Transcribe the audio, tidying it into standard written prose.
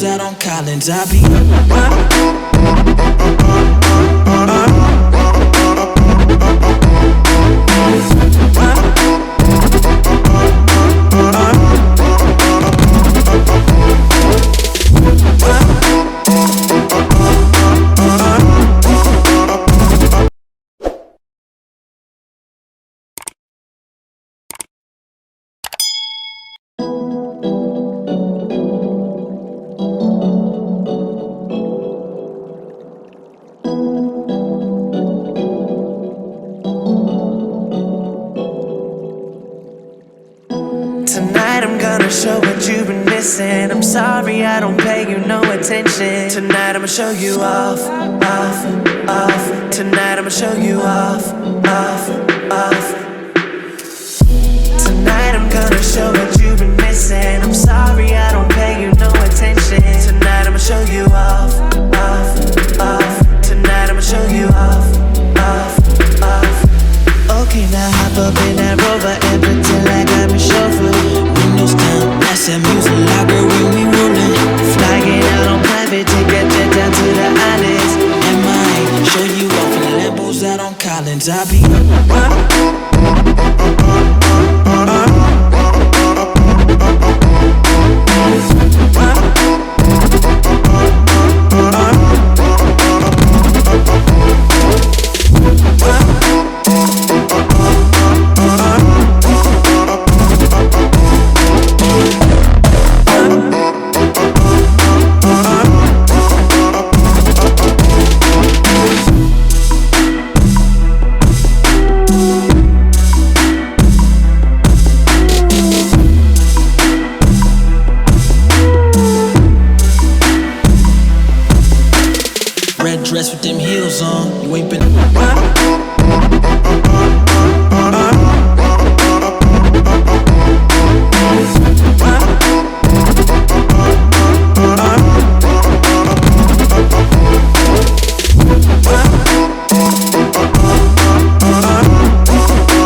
Lambos out on Collins. I be Tonight I'm gonna show what you've been missing. I'm sorry I don't pay you no attention. Tonight I'ma show you off, off, off. Tonight I'ma show you off, off, off. Tonight I'm gonna show what you've been missing. I'm sorry I don't pay you no attention. Tonight I'ma show you off, off, off. Tonight I'ma show you off, off, off. Okay, now hop up in that Rover and pretend like I'm a chauffeur. windows down, that's that music loud, girl, when we rollin'. Flying out on private, take that jet down to the islands. And mine, show you off in Lambos out on Collins. I be red dress with them heels on. You ain't been